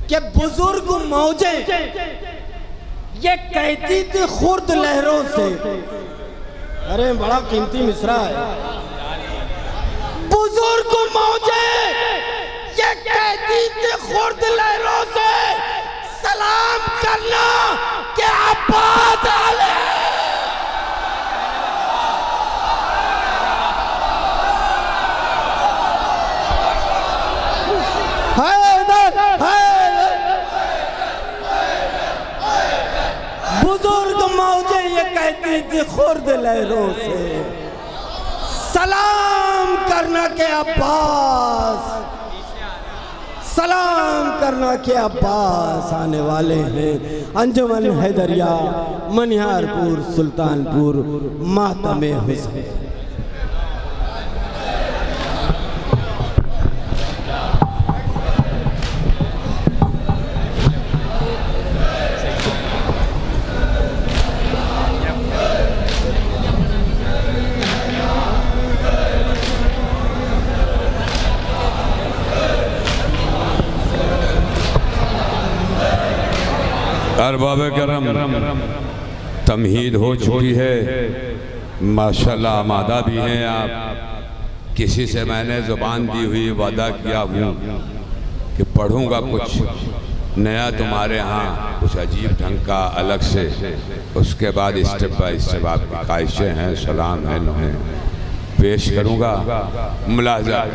कि बुजुर्ग मौजे ये कहती थी खुर्द लहरों से। अरे बड़ा कीमती मिसरा है। बुजुर्ग मौजे ये कहती थी खुर्द लहरों से, सलाम करना कि अब्बास आले। बुजुर्ग मौजे ये कहती थी खुर्द लहरों से, सलाम करना के अब्बास, सलाम करना के अब्बास आने वाले हैं। अंजुमन हैदरिया, मनिहारपुर, सुल्तानपुर, मातमे हुसैन। अरबाब करम तमहीद हो चुकी है, माशाल्लाह आमादा भी हैं आप। किसी से मैंने ज़ुबान दी हुई वादा किया हूँ कि पढ़ूँगा कुछ नया तुम्हारे यहाँ, कुछ अजीब ढंग का अलग से। उसके बाद स्टेप बाय स्टेप आपकी ख्वाहिशें हैं, सलाम है नोहे पेश करूँगा। मुलाजा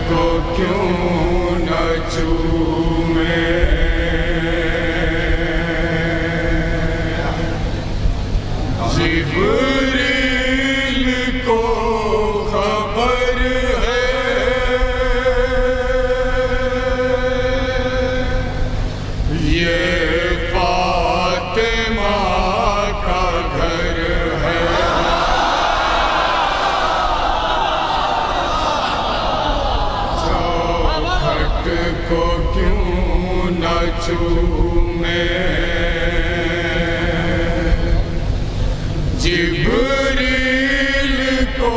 को क्यों न चूमे, जिब्रील को खबर है, ये फातिमा का घर है। को क्यों न चूमे, जिब्रील को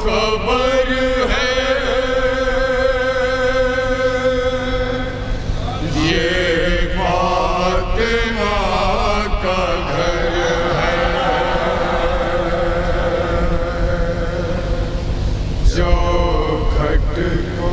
खबर है, ये फातिमा का घर है। जो खट को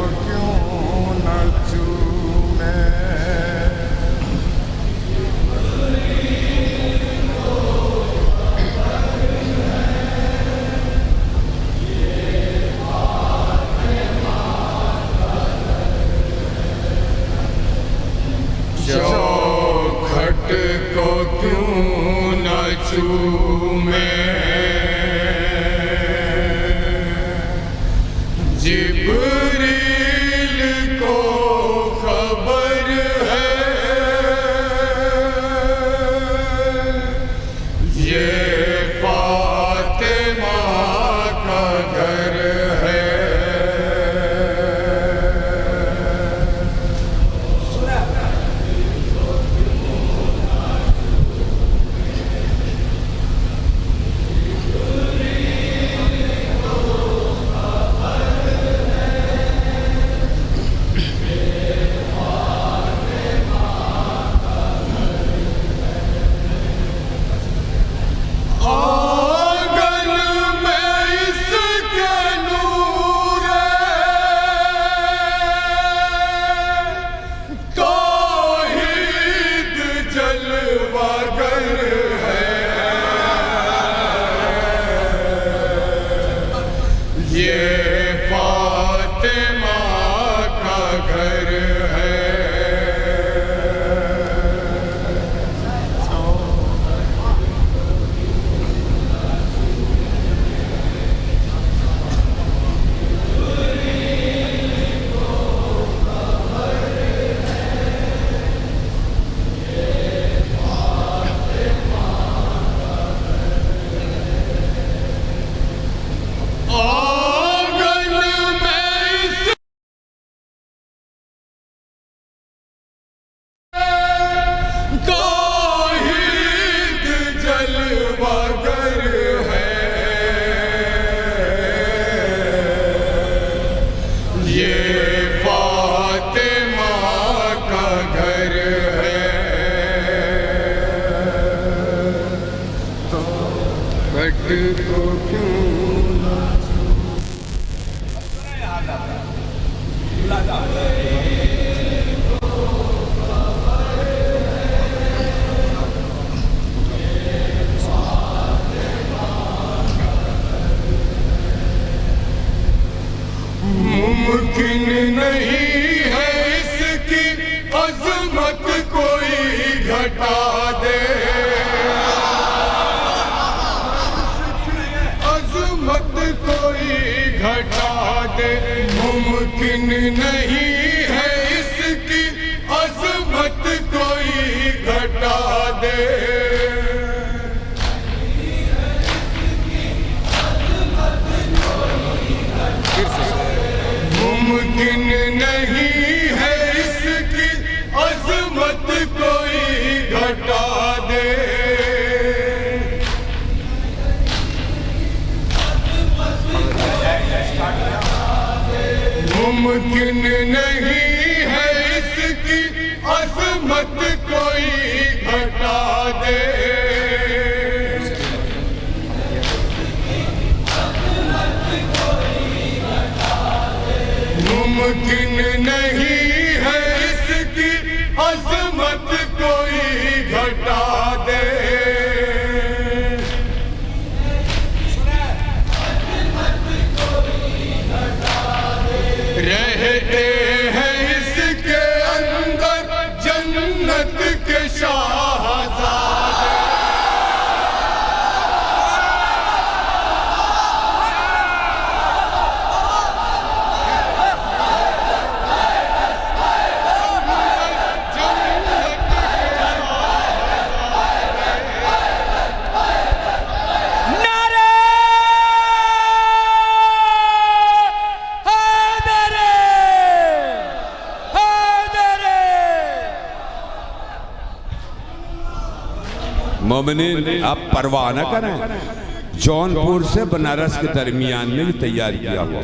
को क्यों न चूमे, जिब्रील को खबर है, ये फातिमा का घर है। को क्यों मुमकिन नहीं है इसकी अजमत कोई घटा दे, अजमत कोई घटा दे। मुमकिन नहीं है इसकी अजमत कोई घटा दे। मुमकिन नहीं है इसकी अजमत कोई घटा दे। मुमकिन नहीं है इसकी अजमत कोई घटा दे। मुमकिन नहीं है इसकी अजमत कोई घटा दे। रहते हैं इसके अंदर जन्नत के शाहज़ादे। मोमिनीन आप परवाह न करें, जौनपुर से बनारस के दरमियान में तैयार किया हुआ।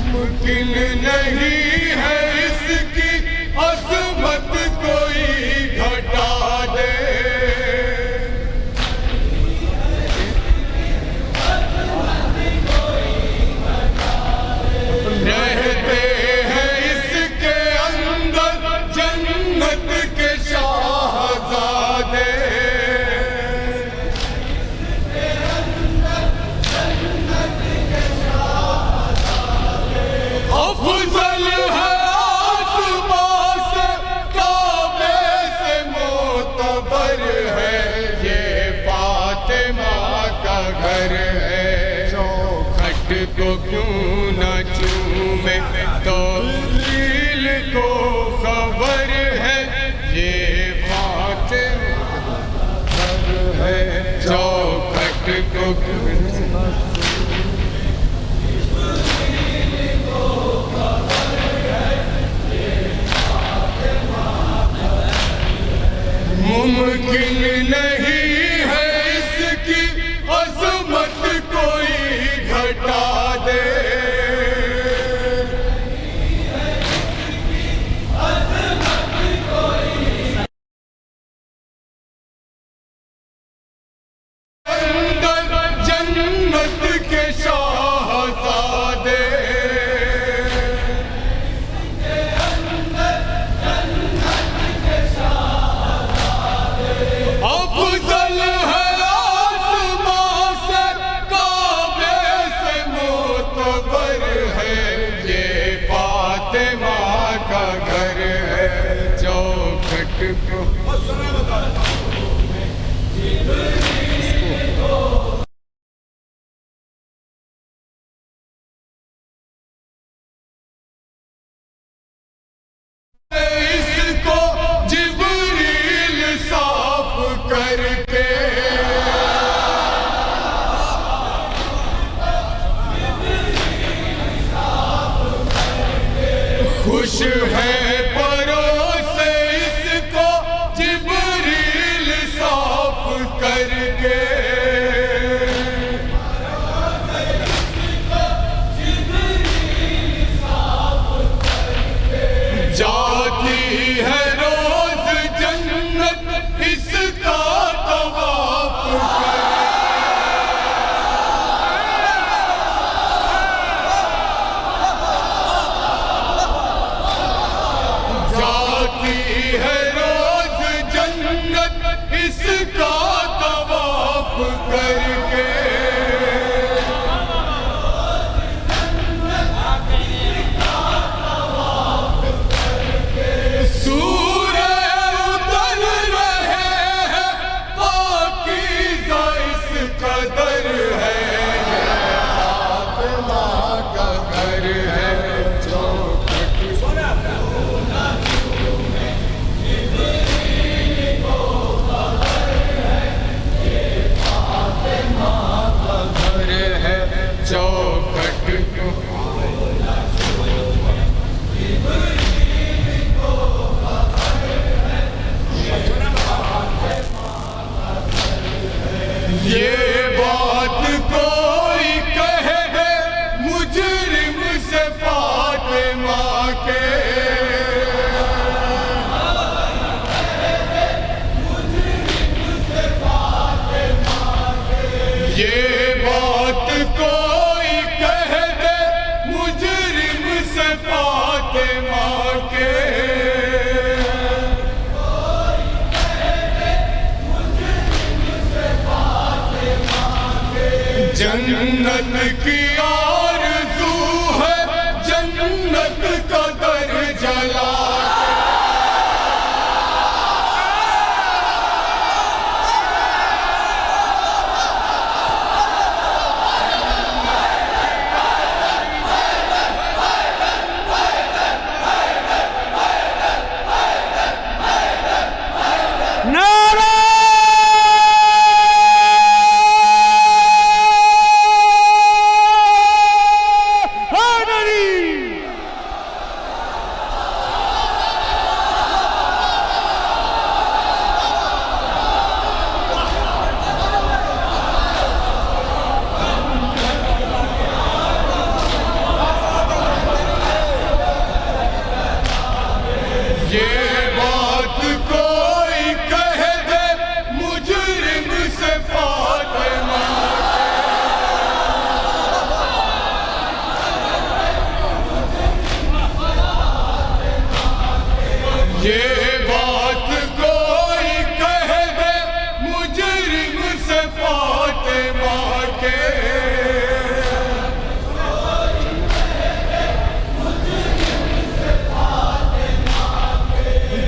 मुमकिन नहीं है इसकी अजमत कोई घटा दे। रहते हैं इसके अंदर जन्नत के शाहज़ादे। अफजल है आसमां से काबे से मोतबर है, ये फातिमा का घर है। चौखट को क्यों न चूमे तो दिल को खबर है, ये फातिमा का घर है। चौखट को क्यों मुमकिन नहीं है इसकी अजमत कोई घटा दे। अंदर जन्नत के शाहज़ादे। अफजल है आसमां से काबे से मोतबर है, ये फातिमा का घर है। चौखट को इसका तवाफ करके सूरज उतर रहे हैं, पाकीज़ा इस कदर है, फातिमा का घर है चौखट। चौखट ये बात कोई कह दे मुजरिम से फातिमा के, ये बात कोई कह दे मुजरिम से फातिमा के, जन्नत की आरज़ू है, जन्नत का दर जला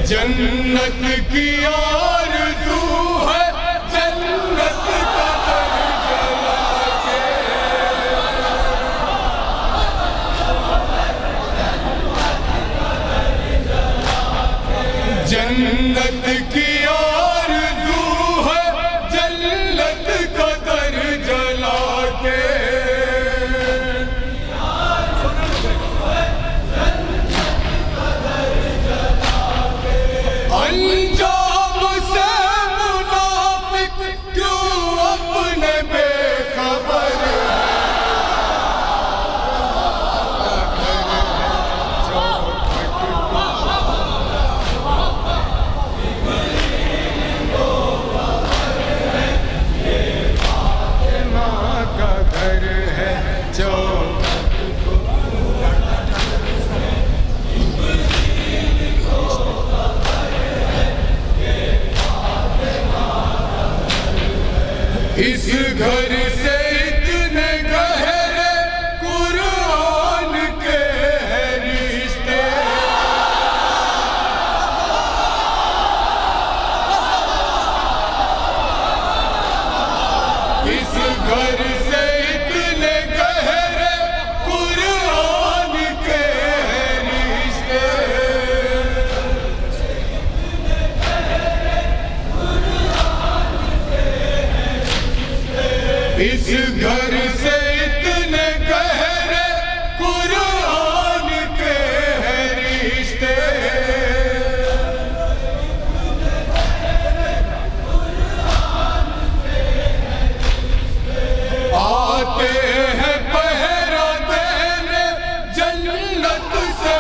जन्नत की आरज़ू है, जन्नत का दर जला के, जन्नत की आरज़ू है, जन्नत का दर जला के, अंजाम से मुनाफिक क्यों अपने बेखबर का घर है इस घर से इतने गहरे कुरान के हैं रिश्ते, इस घर से इतने गहरे कुरान के हैं रिश्ते, इस घर से इतने गहरे कुरान के हैं रिश्ते, आते हैं पहरा देने जन्नत से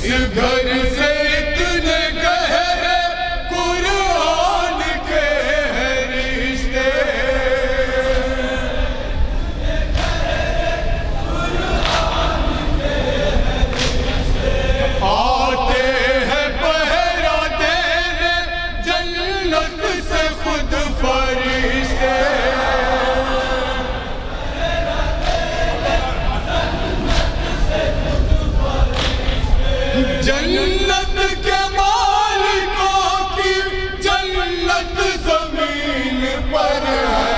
इस घर से इतने गहरे कुरान के हैं रिश्ते। आते हैं पहरा देने जन्नत से खुद फरिश्ते। जन्नत के मालिकों की जन्नत जमीन पर है।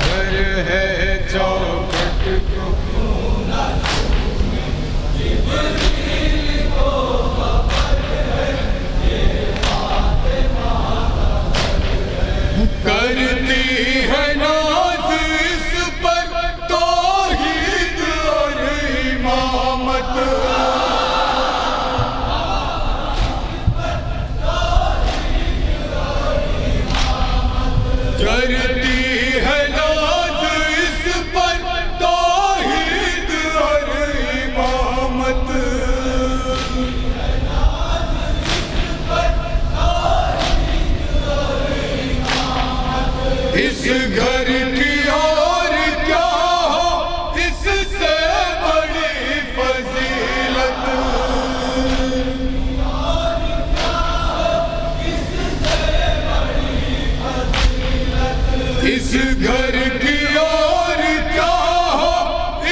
घर है चौखट को करती है नाज इस पर तौहीद और इमामत। करती है नाज इस पर तौहीद और इमामत। इस घर की और क्या हो इससे बड़ी फजीलत। इस घर की और क्या हो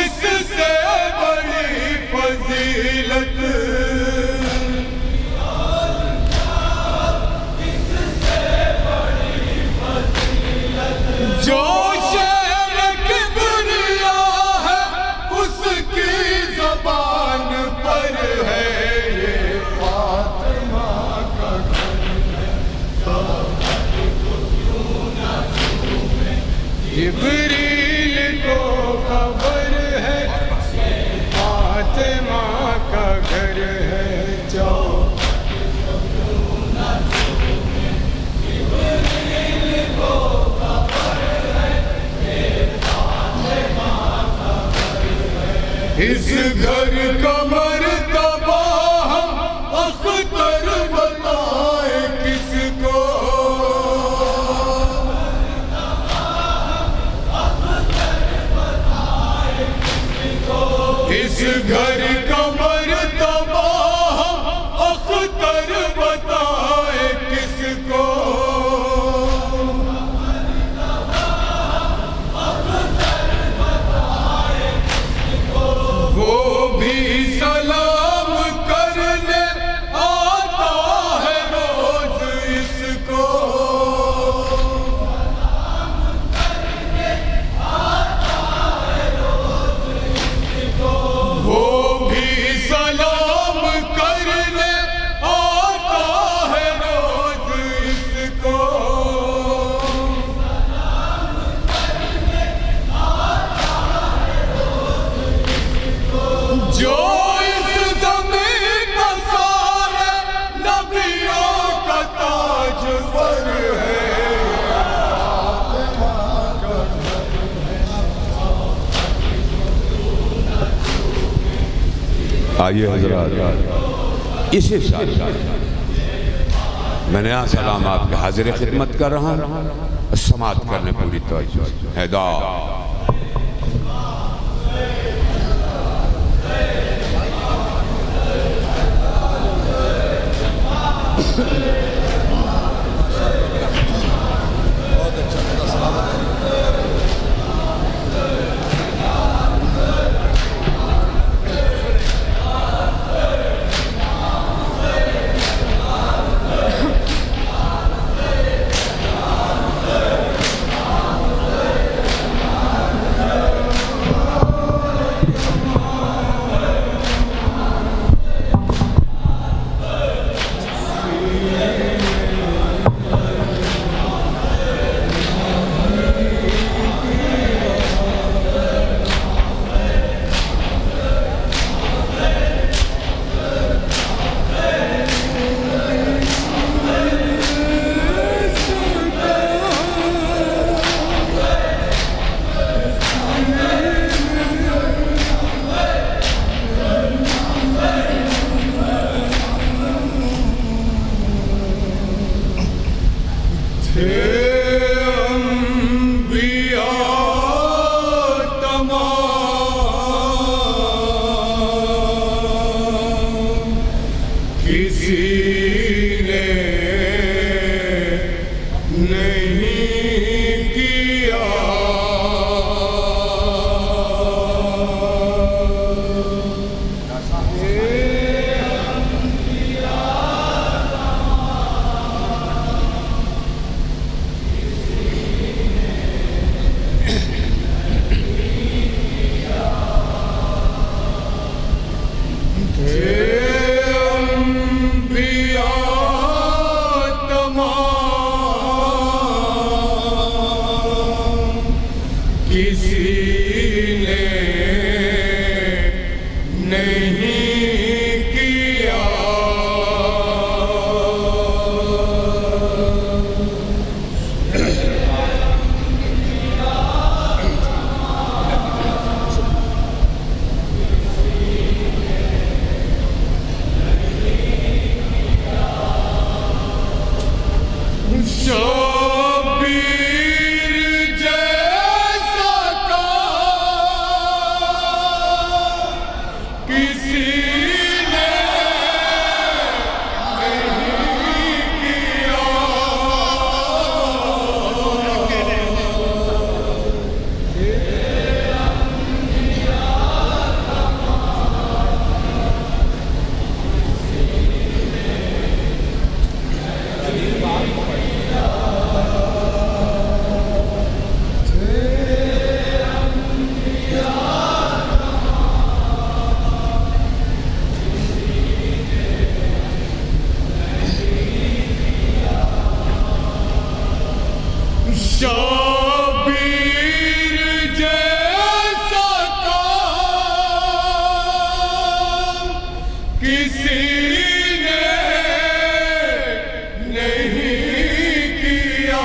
इससे बड़ी फजीलत। जो शेर की दुनिया है उसकी ज़बान पर है ये फातिमा का जिब्रील को खबर है फातिमा का घर है। जाओ इस घर का मर्तबा हम अख्तर बताए किसको। इस घर का मर्तबा हम अख्तर बताए किसको। वो भी सलाम करने आता है रोज इसको। वो भी सलाम करने आता है रोज इसको। जो इस ज़मीन पर सारे नबियों का ताजवर है। आइए हजरात, इसी साल मैं नया सलाम आपके हाजिर खिदमत कर रहा हूँ। समात करने पूरी तवज्जो हैदर। अंबिया तमाम किसी ने नहीं किया। शबीर जैसा काम किसी ने नहीं किया। शबीर जैसा काम किसी ने नहीं किया।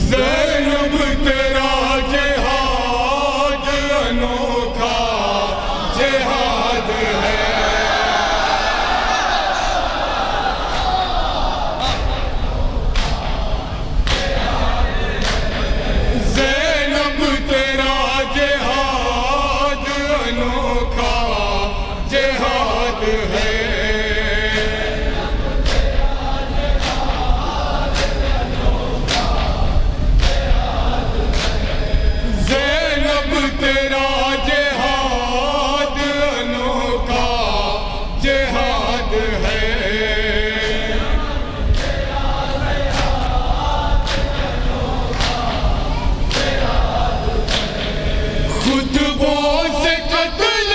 ज़ैनब तेरा जिहाद अनोखा जिहाद है। ज़ैनब तेरा जिहाद अनोखा जिहाद है। ज़ैनब तेरा जिहाद अनोखा जिहाद है। खुतबों से कत्ल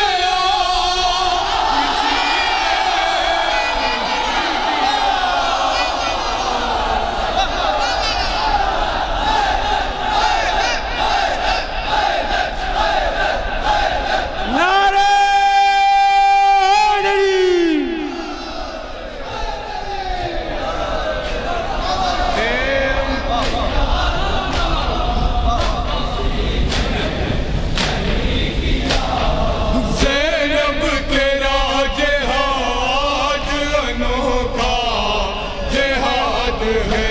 ज़ैनब तेरा जिहाद अनोखा जिहाद है।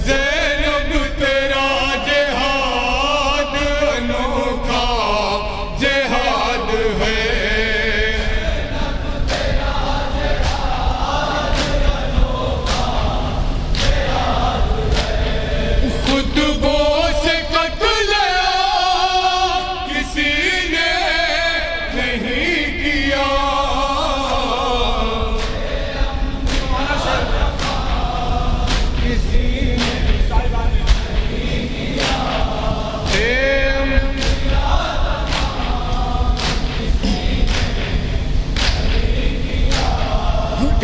ज़ैनब तेरा जिहाद अनोखा जिहाद है। खुतबों से कत्ल किसी ने नहीं किया। किसी ने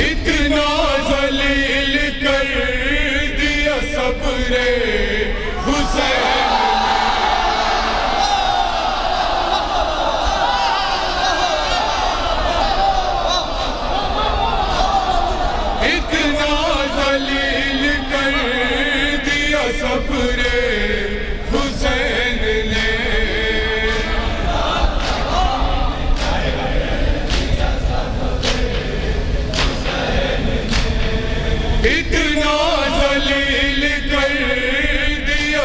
इतना ज़लील कर दिया सबरे हुसैन ने। इतना ज़लील कर दिया सबरे हुसैन ने। इतना ज़लील कर दिया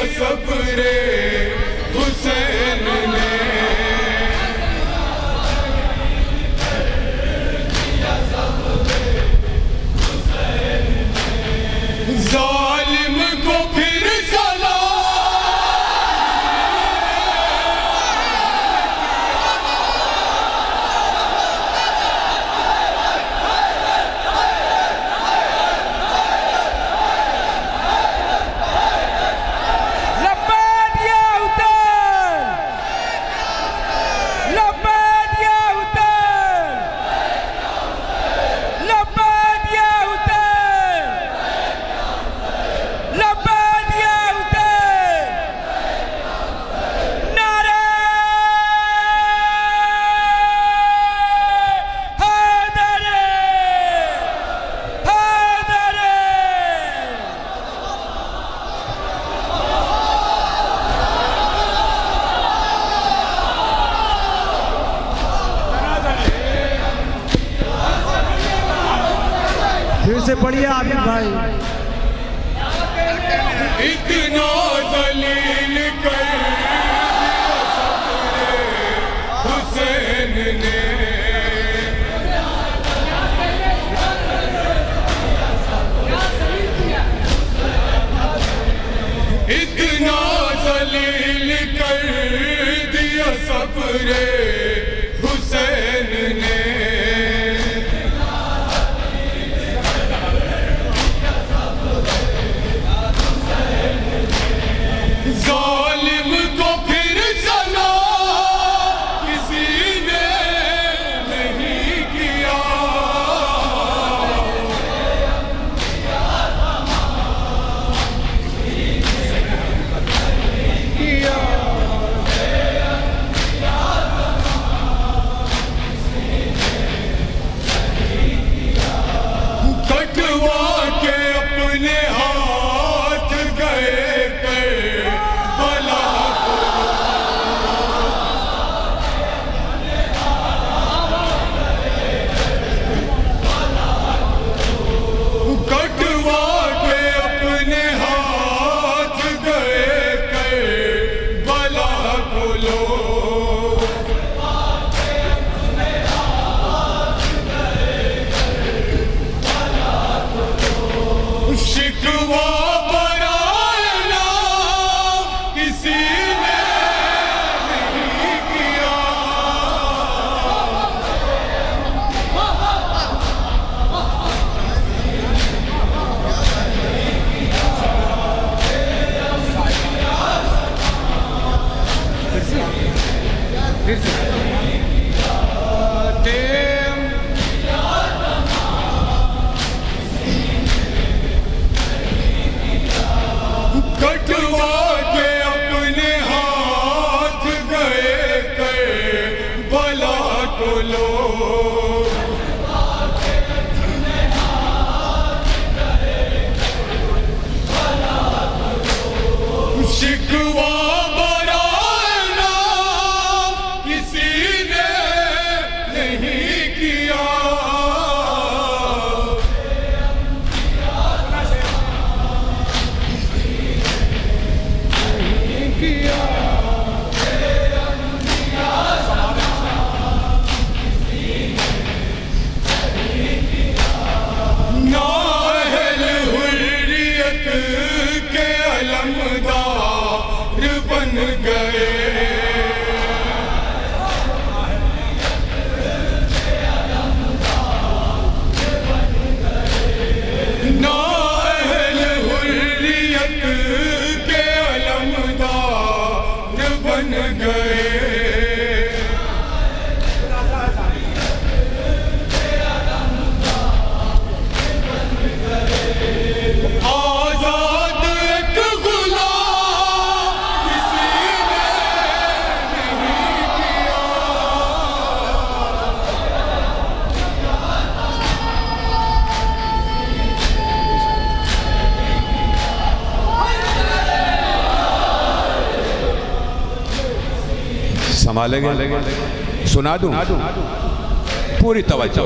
से पढ़िए आबिद भाई। इतना जलील कर दिया सबने हुसैन ने, इतना जलील कर दिया सबने हुसैन ने। जालिम को फिर सना किसी ने नहीं किया, कटवा के अपने हाथ गए कर भला कटवा के अपने हाथ गए कर भला बोलो। शिकवा बनाना किसी ने नहीं किया, कटवा के अपने हाथ गए कर भला बोलो। शिकवा बनाना किसी ने नहीं किया, नाअहल हुर्रियत के अलमदार बन गए, नाअहल हुर्रियत के अलमदार बन गए। आजाद एक गुलाम किसी ने नहीं किया, संभालेंगे, सुना दूं पूरी तवज्जो।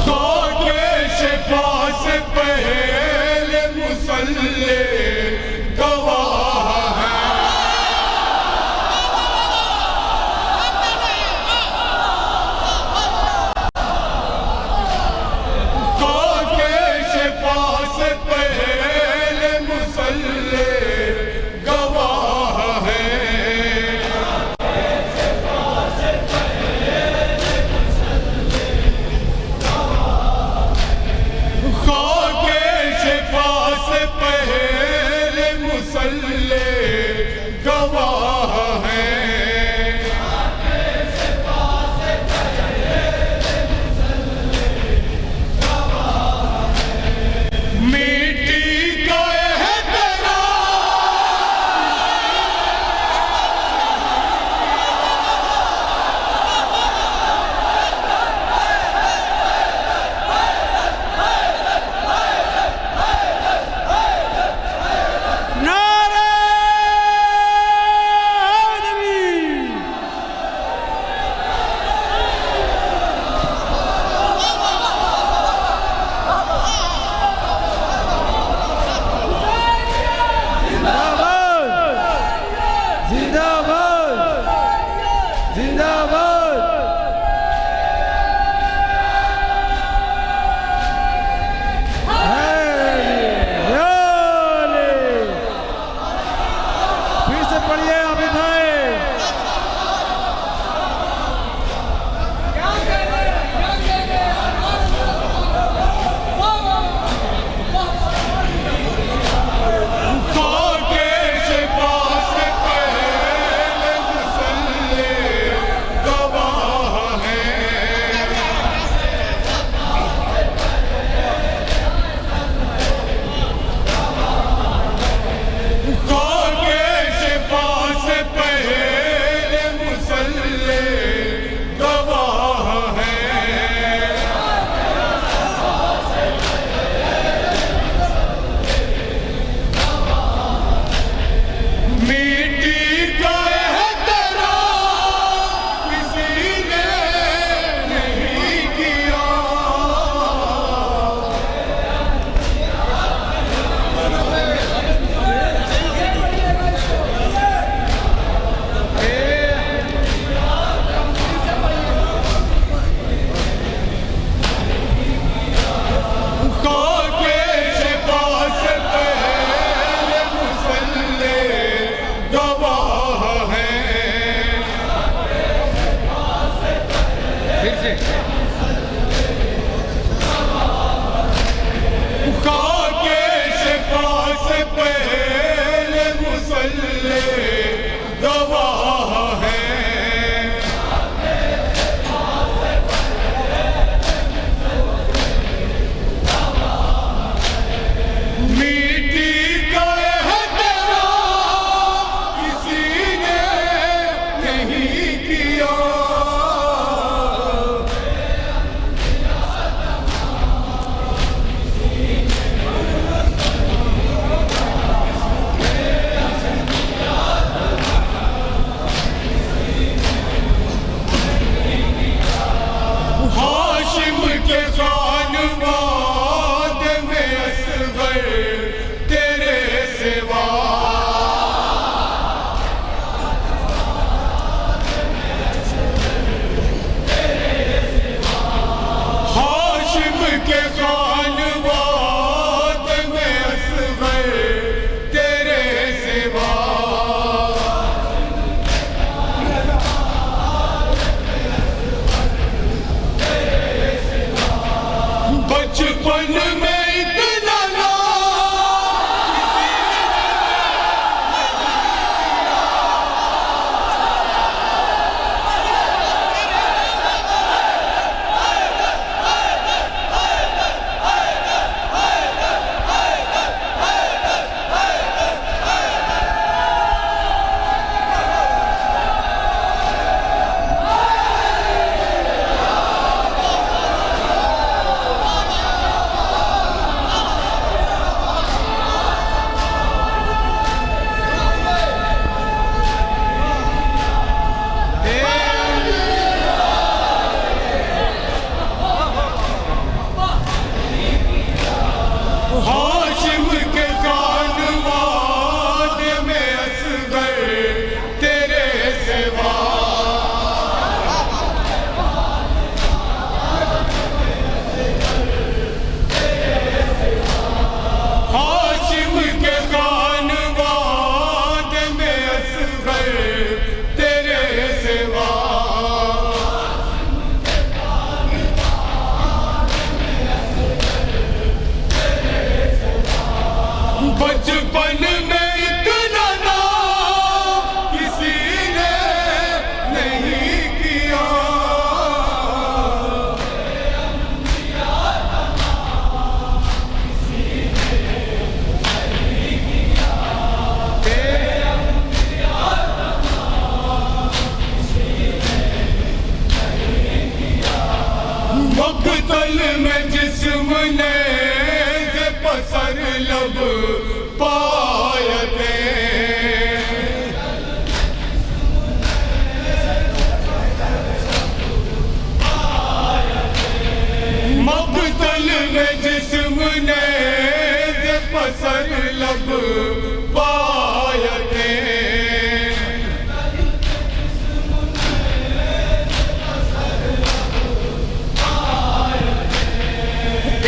खाके शिफा से पहले मुसल्ले गवाह है, खाके शिफा से पहले मुसल्ले गवाह है। खाके शिफा से पहले मुसल्ले गवाह हैं, मिट्टी का एहतराम नारे के खानवाद में असगर तेरे सिवा बचपन में इतना हाशिम के खानवाद में असगर तेरे सिवा हाशिम के खानवाद में असगर तेरे सिवा बचपन में इतना नाम किसी ने नहीं किया मकतल में जिस्म ने से पसर लब पायते मकतल में जिस्म ने से पसर लब पायते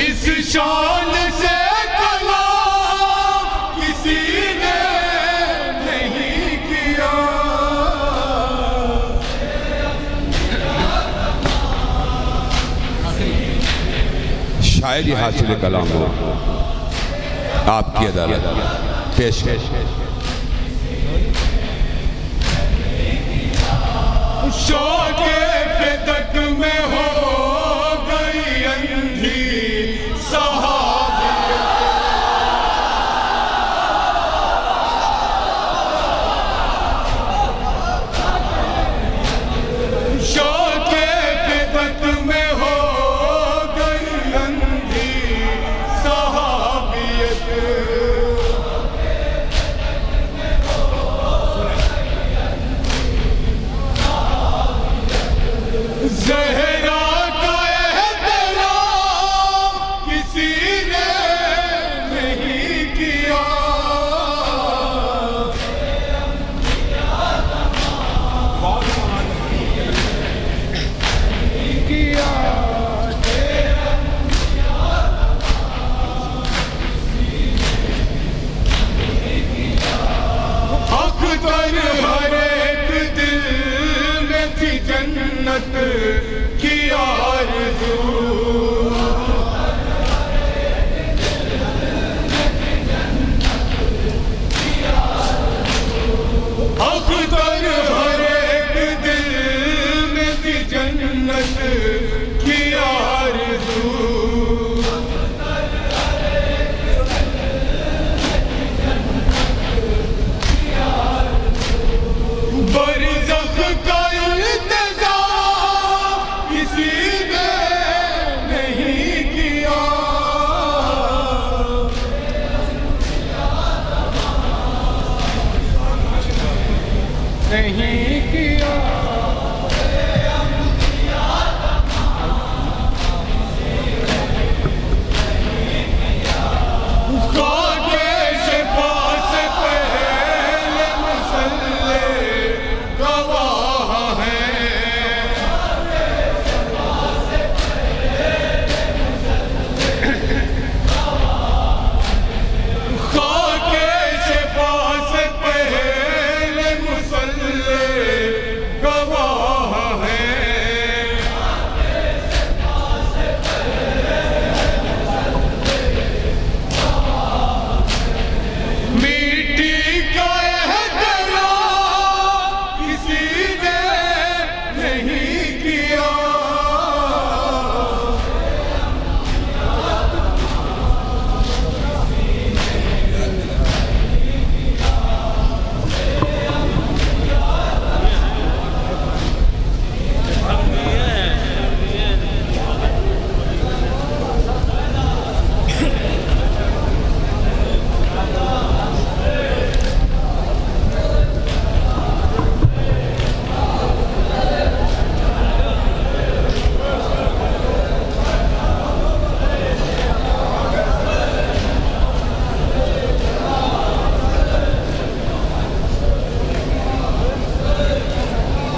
इस शान से कलाम किसी ने नहीं किया शायरी हासिल कलाम हो आपकी अदालत पेश है। शौक़े फिदक में हो